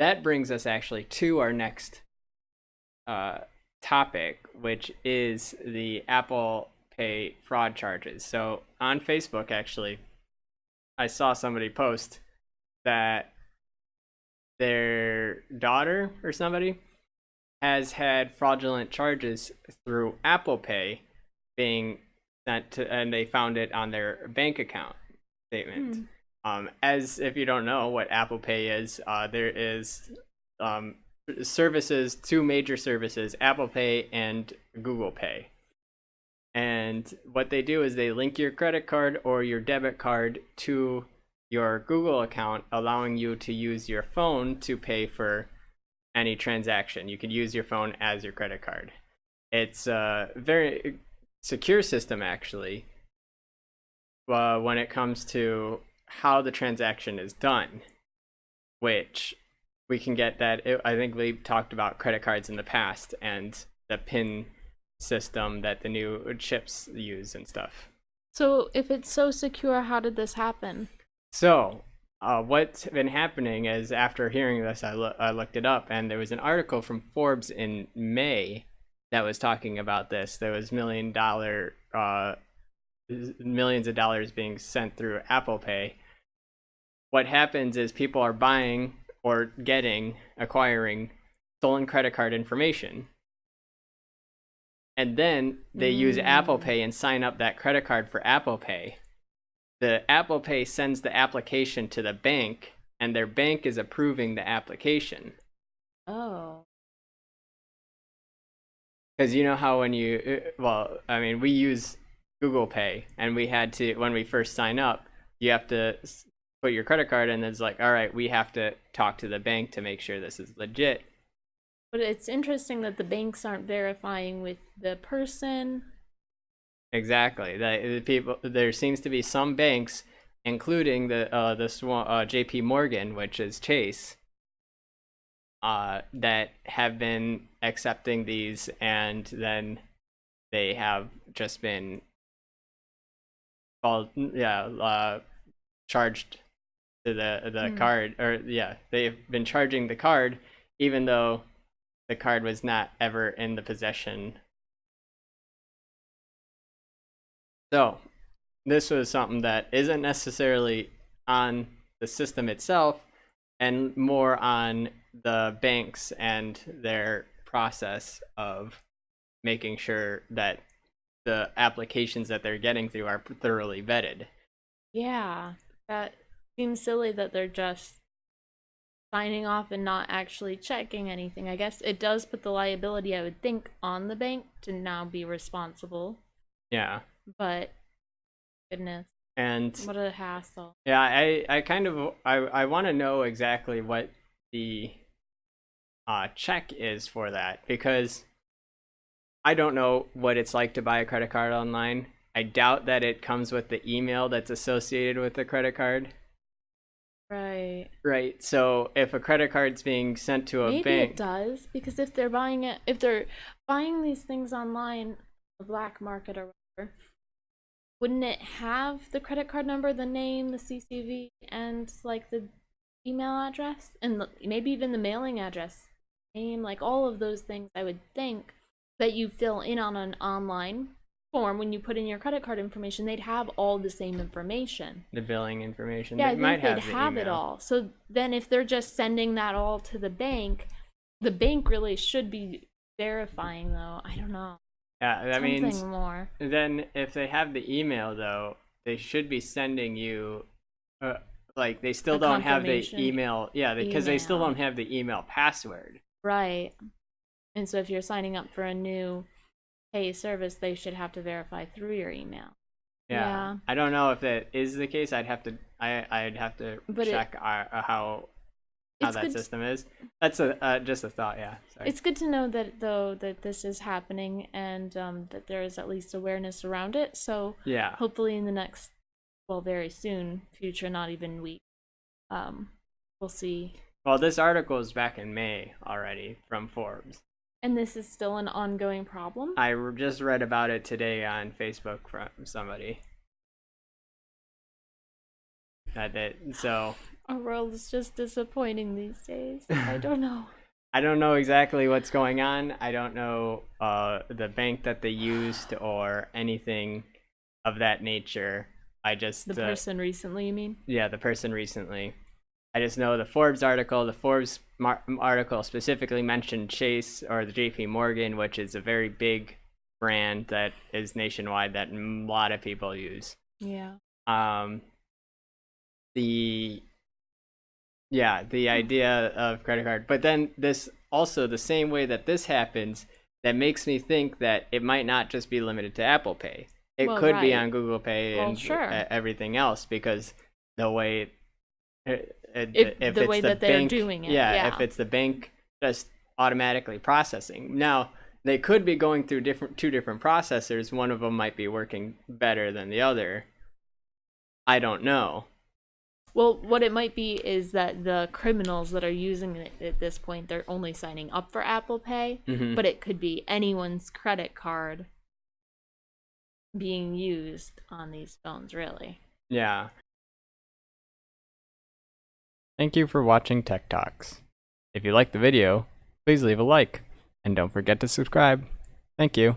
that brings us actually to our next topic, which is the Apple Pay fraud charges. So on Facebook, actually, I saw somebody post that their daughter or somebody has had fraudulent charges through Apple Pay being sent to, and they found it on their bank account statement. As if you don't know what Apple Pay is, there is services, two major services, Apple Pay and Google Pay. And what they do is they link your credit card or your debit card to your Google account, allowing you to use your phone to pay for any transaction. You could use your phone as your credit card. It's a very secure system, actually, when it comes to how the transaction is done, which we can get that. I think we've talked about credit cards in the past and the PIN system that the new chips use and stuff. So if it's so secure, how did this happen? So what's been happening is, after hearing this, I looked it up, and there was an article from Forbes in May that was talking about this. There was millions of dollars being sent through Apple Pay. What happens is people are buying or acquiring stolen credit card information. And then they use Apple Pay and sign up that credit card for Apple Pay. The Apple Pay sends the application to the bank, and their bank is approving the application. Oh. Because you know how when we use Google Pay, and we had to, when we first sign up, you have to put your credit card in, and it's like, all right, we have to talk to the bank to make sure this is legit. But it's interesting that the banks aren't verifying with the person. Exactly. The people, there seems to be some banks, including the J.P. Morgan, which is Chase, that have been accepting these, and then they have just been charged to the card, or they've been charging the card even though the card was not ever in the possession. So this was something that isn't necessarily on the system itself, and more on the banks and their process of making sure that the applications that they're getting through are thoroughly vetted. Yeah, that seems silly that they're just signing off and not actually checking anything. I guess it does put the liability, I would think, on the bank to now be responsible. Yeah. But goodness. And what a hassle. Yeah, I want to know exactly what the check is for that, because I don't know what it's like to buy a credit card online. I doubt that it comes with the email that's associated with the credit card. Right. So if a credit card's being sent to a bank, maybe it does, because if they're buying these things online, the black market or whatever, wouldn't it have the credit card number, the name, the CCV, and like the email address, and maybe even the mailing address, name, like all of those things? I would think that you fill in on an online form when you put in your credit card information, they'd have all the same information. The billing information. Yeah, I think they'd have it all. So then if they're just sending that all to the bank really should be verifying, though. I don't know. Yeah, that means more. Then if they have the email, though, they should be sending you, like, they still don't have the email. Yeah, because they still don't have the email password. Right. And so if you're signing up for a new pay service, they should have to verify through your email. Yeah. I don't know if that is the case. I'd have to check how that system is. That's just a thought. Yeah. Sorry. It's good to know that this is happening, and that there is at least awareness around it. So yeah, hopefully in the next, very soon future, not even week, we'll see. Well, this article is back in May already from Forbes. And this is still an ongoing problem? I just read about it today on Facebook from somebody. So Our world is just disappointing these days. I don't know. I don't know exactly what's going on. I don't know the bank that they used or anything of that nature. I just The person recently, you mean? yeah, the person recently. I just know the Forbes article. The Forbes article specifically mentioned Chase or the JP Morgan, which is a very big brand that is nationwide that a lot of people use. Yeah. The idea of credit card, but then this also the same way that this happens, that makes me think that it might not just be limited to Apple Pay. It Well, could be right. on Google Pay Well, and sure. everything else, because the way if The it's way that they're doing it, yeah, yeah. if it's the bank just automatically processing. Now they could be going through two different processors. One of them might be working better than the other. I don't know. Well, what it might be is that the criminals that are using it at this point, they're only signing up for Apple Pay, Mhm. but it could be anyone's credit card being used on these phones, really. Yeah. Thank you for watching Tech Talks. If you liked the video, please leave a like, and don't forget to subscribe. Thank you.